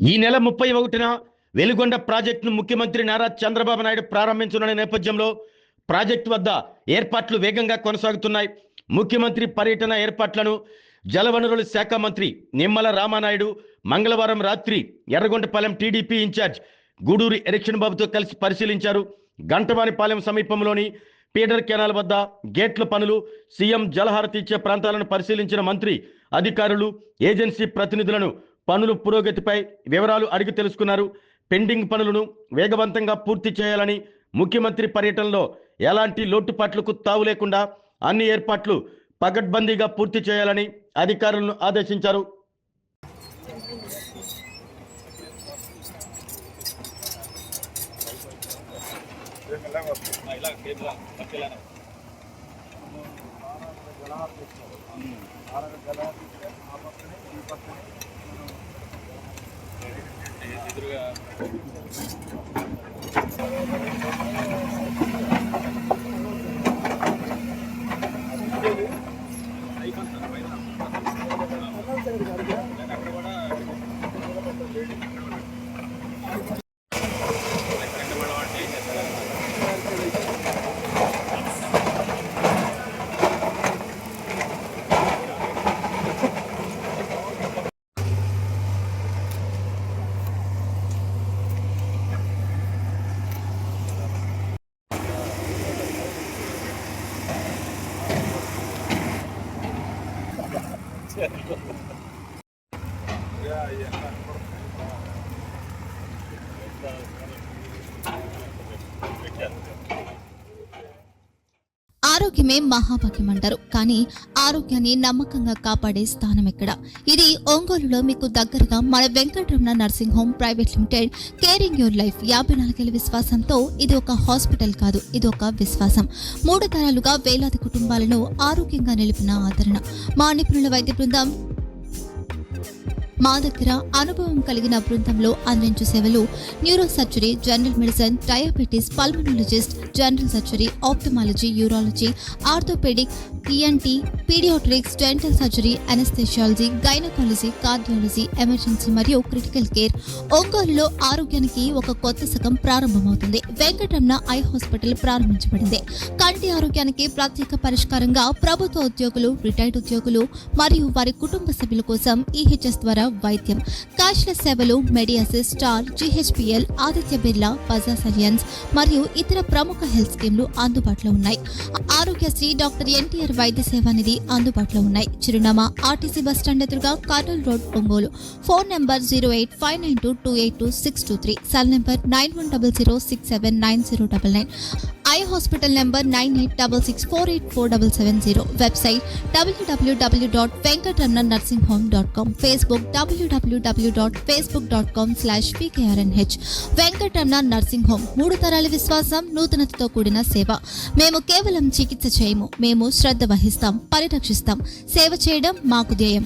ఈ నెల 31న వెలుగొండ ప్రాజెక్టును ముఖ్యమంత్రి నారా చంద్రబాబు నాయుడు ప్రారంభించనున్న నేపథ్యంలో ప్రాజెక్టు వద్ద ఏర్పాట్లు వేగంగా కొనసాగుతున్నాయి. ముఖ్యమంత్రి పర్యటన ఏర్పాట్లను జలవనరుల శాఖ మంత్రి నిమ్మల రామానాయుడు మంగళవారం రాత్రి Yerragondapalem TDP incharge Guduri Election బాబుతో కలిసి పరిశీలించారు. గంటవానిపాలెం సమీపంలోని పీడర్ కెనాల్ వద్ద గేట్ల పనులు, సీఎం జలహారతి ఇచ్చే ప్రాంతాలను పరిశీలించిన మంత్రి అధికారులు, ఏజెన్సీ ప్రతినిధులను పనుల పురోగతిపై వివరాలు అడిగి తెలుసుకున్నారు. పెండింగ్ పనులను వేగవంతంగా పూర్తి చేయాలని, ముఖ్యమంత్రి పర్యటనలో ఎలాంటి లోటుపాట్లకు తావు లేకుండా అన్ని ఏర్పాట్లు పకడ్బందీగా పూర్తి చేయాలని అధికారులను ఆదేశించారు. ఆరోగ్యమే మహాభాగ్యం అంటారు. కానీ ఆరోగ్యాన్ని నమ్మకంగా కాపాడే స్థానం ఎక్కడ? ఇది ఒంగోలులో మీకు దగ్గరగా మన Venkataramana nursing home private limited. Caring your life 54 ఏళ్ల విశ్వాసంతో ఇది ఒక హాస్పిటల్ కాదు, ఇది ఒక విశ్వాసం. 3 తరాలుగా వేలాది కుటుంబాలను ఆరోగ్యంగా నిలిపిన ఆదరణ. మా నిపుణుల వైద్య బృందం మా దగ్గర అనుభవం కలిగిన బృందంలో అందించే సేవలు neuro surgery, general medicine, diabetes, pulmonologist, general surgery, ophthalmology, urology, orthopaedic, ENT, paediatrics, dental surgery, anaesthesiology, gynaecology, cardiology, emergency మరియు క్రిటికల్ కేర్. ఒంగోలులో ఆరోగ్యానికి ఒక కొత్త శకం ప్రారంభమవుతుంది. వెంకటరమణ ఐ హాస్పిటల్ ప్రారంభించబడింది. కంటి ఆరోగ్యానికి ప్రత్యేక పరిష్కారంగా ప్రభుత్వ ఉద్యోగులు, రిటైర్డ్ ఉద్యోగులు మరియు వారి కుటుంబ సభ్యుల కోసం ఈహెచ్ఎస్ ద్వారా వైద్యం, క్యాష్లెస్ సేవలు, మెడియాసిస్, స్టార్, జీహెచ్పీఎల్, ఆదిత్య బిర్లా, బజాజ్ అలియన్స్ మరియు ఇతర ప్రముఖ హెల్త్ స్కీమ్లు అందుబాటులో ఉన్నాయి. ఆరోగ్యశ్రీ, డాక్టర్ ఎన్టీఆర్ వైద్య సేవా నిధి అందుబాటులో ఉన్నాయి. చిరునామా ఆర్టీసీ బస్టాండ్ ఎదురుగా, Kurnool road, Ongole. Phone number 08592282623, cell number 9100679099, eye hospital number 9866484770, website www.venkatramanarsinghome.com, Facebook www.facebook.com/pkrnh. Venkataramana nursing home, 3 తరాల విశ్వాసం, నూతనతతో కూడిన సేవ. మేము కేవలం చికిత్స చేయము, మేము శ్రద్ధ వహిస్తాం, పరిరక్షిస్తాం. సేవ చేయడం మాకు ధ్యేయం.